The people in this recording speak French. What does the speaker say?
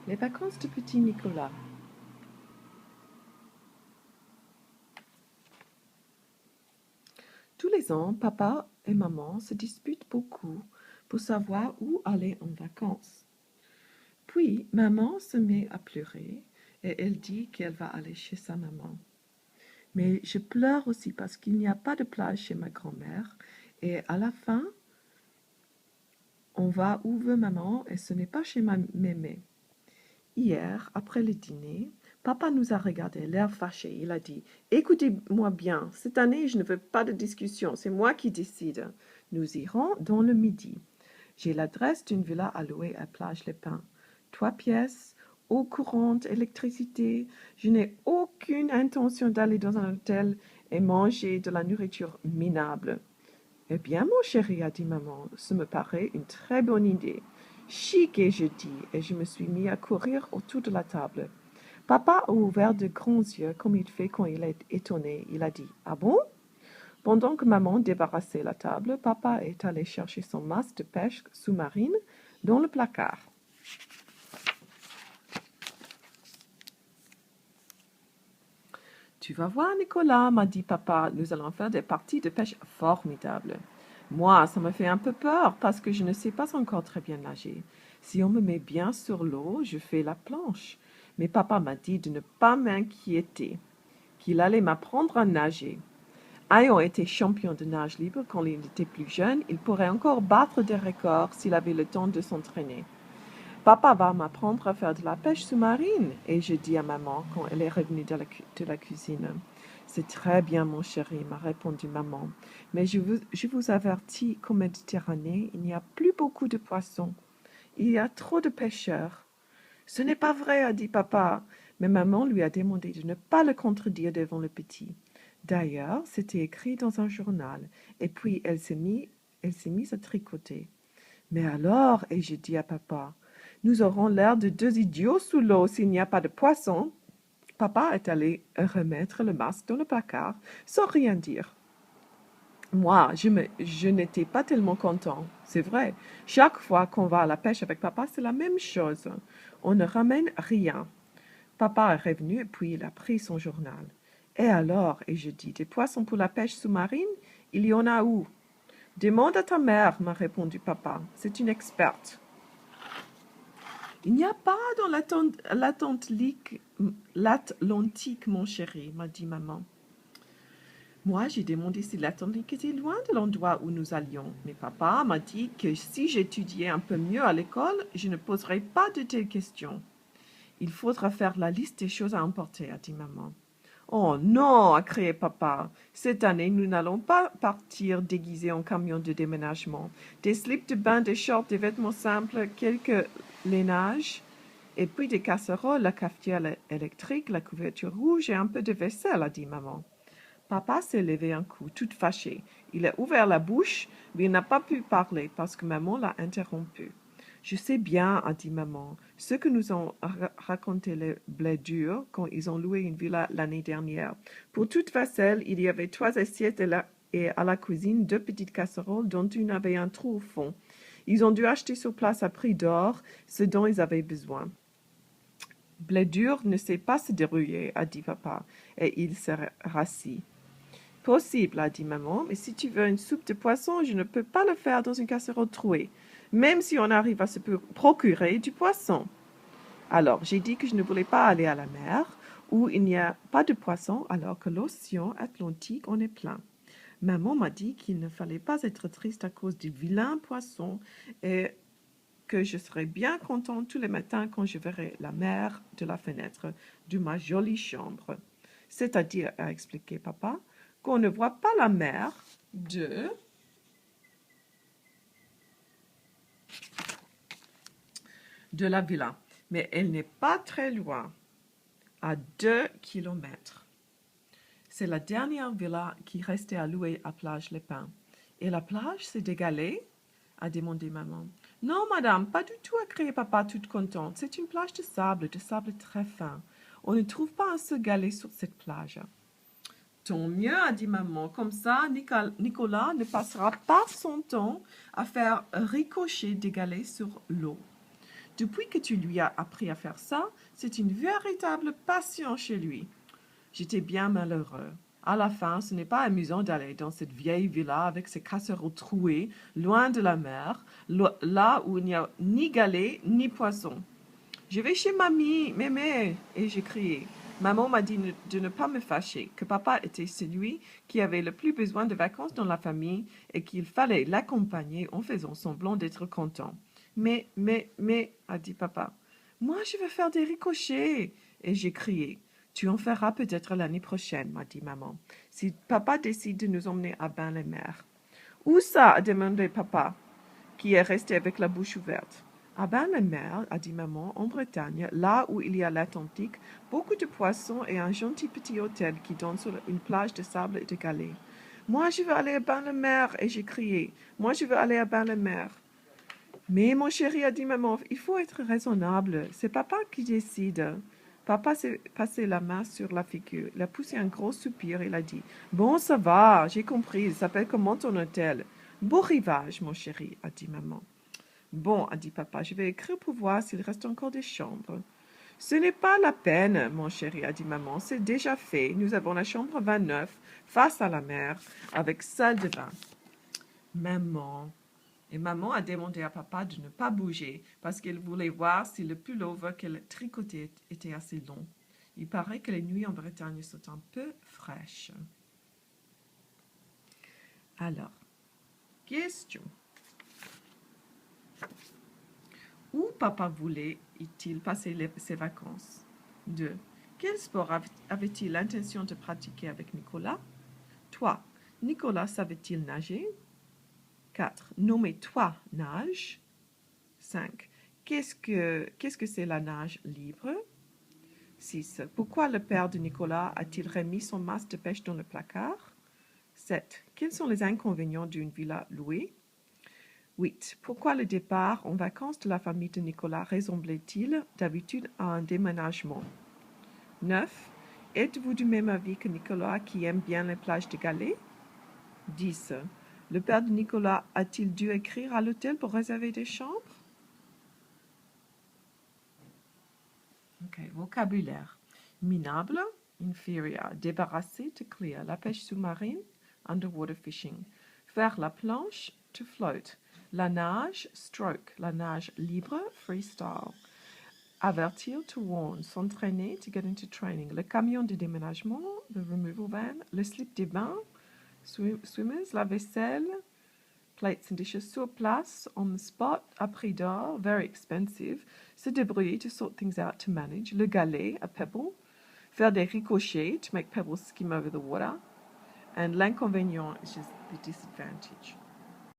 Les vacances de petit Nicolas. Tous les ans, papa et maman se disputent beaucoup pour savoir où aller en vacances. Puis, maman se met à pleurer et elle dit qu'elle va aller chez sa maman. Mais je pleure aussi parce qu'il n'y a pas de plage chez ma grand-mère et à la fin, on va où veut maman et ce n'est pas chez ma mémé. Hier, après le dîner, papa nous a regardé, l'air fâché. Il a dit: Écoutez-moi bien, cette année, je ne veux pas de discussion, c'est moi qui décide. Nous irons dans le midi. J'ai l'adresse d'une villa à louer à Plage-les-Pins. 3 pièces, eau courante, électricité. Je n'ai aucune intention d'aller dans un hôtel et manger de la nourriture minable. Eh bien, mon chéri, a dit maman, ce me paraît une très bonne idée. Chic, ai-je dit, et je me suis mis à courir autour de la table. Papa a ouvert de grands yeux comme il fait quand il est étonné. Il a dit: Ah bon? Pendant que maman débarrassait la table, papa est allé chercher son masque de pêche sous-marine dans le placard. Tu vas voir, Nicolas, m'a dit papa, nous allons faire des parties de pêche formidables. Moi, ça me fait un peu peur parce que je ne sais pas encore très bien nager. Si on me met bien sur l'eau, je fais la planche. Mais papa m'a dit de ne pas m'inquiéter, qu'il allait m'apprendre à nager. Ayant été champion de nage libre quand il était plus jeune, il pourrait encore battre des records s'il avait le temps de s'entraîner. Papa va m'apprendre à faire de la pêche sous-marine, et je dis à maman quand elle est revenue de la cuisine. C'est très bien, mon chéri, m'a répondu maman, mais je vous avertis qu'en Méditerranée, il n'y a plus beaucoup de poissons. Il y a trop de pêcheurs. Ce n'est pas vrai, a dit papa, mais maman lui a demandé de ne pas le contredire devant le petit. D'ailleurs, c'était écrit dans un journal, et puis elle s'est mise à tricoter. Mais alors, ai-je dit à papa, nous aurons l'air de deux idiots sous l'eau s'il n'y a pas de poissons. Papa est allé remettre le masque dans le placard sans rien dire. Moi, je n'étais pas tellement content. C'est vrai, chaque fois qu'on va à la pêche avec papa, c'est la même chose. On ne ramène rien. Papa est revenu et puis il a pris son journal. Et alors, et je dis, des poissons pour la pêche sous-marine, il y en a où? Demande à ta mère, m'a répondu papa. C'est une experte. Il n'y a pas dans l'Atlantique, mon chéri, m'a dit maman. Moi, j'ai demandé si l'Atlantique était loin de l'endroit où nous allions. Mais papa m'a dit que si j'étudiais un peu mieux à l'école, je ne poserais pas de telles questions. Il faudra faire la liste des choses à emporter, a dit maman. Oh non, a crié papa. Cette année, nous n'allons pas partir déguisés en camion de déménagement. Des slips de bain, des shorts, des vêtements simples, quelques lainages, et puis des casseroles, la cafetière électrique, la couverture rouge et un peu de vaisselle, a dit maman. Papa s'est levé un coup, tout fâché. Il a ouvert la bouche, mais il n'a pas pu parler parce que maman l'a interrompu. Je sais bien, a dit maman, ce que nous ont raconté les Blédurs quand ils ont loué une villa l'année dernière. Pour toute vaisselle, il y avait 3 assiettes et à la cuisine 2 petites casseroles dont une avait un trou au fond. Ils ont dû acheter sur place à prix d'or ce dont ils avaient besoin. Blédur ne sait pas se débrouiller, a dit papa, et il s'est rassis. Possible, a dit maman, mais si tu veux une soupe de poisson, je ne peux pas le faire dans une casserole trouée, même si on arrive à se procurer du poisson. Alors, j'ai dit que je ne voulais pas aller à la mer, où il n'y a pas de poisson, alors que l'océan Atlantique en est plein. Maman m'a dit qu'il ne fallait pas être triste à cause du vilain poisson et que je serais bien contente tous les matins quand je verrais la mer de la fenêtre de ma jolie chambre. C'est-à-dire, a expliqué papa, qu'on ne voit pas la mer de la villa, mais elle n'est pas très loin, à 2 kilomètres. C'est la dernière villa qui restait à louer à Plage-les-Pins. Et la plage, c'est d'égaler? A demandé maman. Non, madame, pas du tout, a crié papa, toute contente. C'est une plage de sable très fin. On ne trouve pas un seul galet sur cette plage. Tant mieux, a dit maman. Comme ça, Nicolas ne passera pas son temps à faire ricocher des galets sur l'eau. Depuis que tu lui as appris à faire ça, c'est une véritable passion chez lui. J'étais bien malheureux. À la fin, ce n'est pas amusant d'aller dans cette vieille villa avec ses casseroles trouées, loin de la mer, là où il n'y a ni galets ni poissons. Je vais chez mamie, mémé, et j'ai crié. Maman m'a dit de ne pas me fâcher, que papa était celui qui avait le plus besoin de vacances dans la famille et qu'il fallait l'accompagner en faisant semblant d'être content. Mais, a dit papa, moi je veux faire des ricochets. Et j'ai crié. Tu en feras peut-être l'année prochaine, m'a dit maman, si papa décide de nous emmener à Bain-les-Mers. Où ça? A demandé papa, qui est resté avec la bouche ouverte. À Bain-les-Mers, a dit maman, en Bretagne, là où il y a l'Atlantique, beaucoup de poissons et un gentil petit hôtel qui donne sur une plage de sable et de galets. Moi, je veux aller à Bain-les-Mers, et j'ai crié. Moi, je veux aller à Bain-les-Mers. Mais mon chéri, a dit maman, il faut être raisonnable. C'est papa qui décide. Papa s'est passé la main sur la figure. Il a poussé un gros soupir et il a dit, bon, ça va, j'ai compris, il s'appelle comment ton hôtel? Beau rivage, mon chéri, a dit maman. Bon, a dit papa, je vais écrire pour voir s'il reste encore des chambres. Ce n'est pas la peine, mon chéri, a dit maman, c'est déjà fait. Nous avons la chambre 29, face à la mer, avec salle de bain. Maman. Et maman a demandé à papa de ne pas bouger parce qu'elle voulait voir si le pullover qu'elle tricotait était assez long. Il paraît que les nuits en Bretagne sont un peu fraîches. Alors, question. Où papa voulait-il passer ses vacances? 2. Quel sport avait-il l'intention de pratiquer avec Nicolas? 3. Nicolas savait-il nager? 4. Nommez-toi nage. 5. Qu'est-ce que c'est la nage libre? 6. Pourquoi le père de Nicolas a-t-il remis son masque de pêche dans le placard? 7. Quels sont les inconvénients d'une villa louée? 8. Pourquoi le départ en vacances de la famille de Nicolas ressemblait-il d'habitude à un déménagement? 9. Êtes-vous du même avis que Nicolas qui aime bien les plages de galets? 10. Le père de Nicolas a-t-il dû écrire à l'hôtel pour réserver des chambres? Ok, vocabulaire. Minable, inferior. Débarrasser, to clear. La pêche sous-marine, underwater fishing. Faire la planche, to float. La nage, stroke. La nage libre, freestyle. Avertir, to warn. S'entraîner, to get into training. Le camion de déménagement, the removal van. Le slip des bains, swimmers. La vaisselle, plates and dishes. Sur place, on the spot, à prix d'or, very expensive. Se débrouiller, to sort things out, to manage. Le galet, a pebble. Faire des ricochets, to make pebbles skim over the water. And l'inconvénient is just the disadvantage.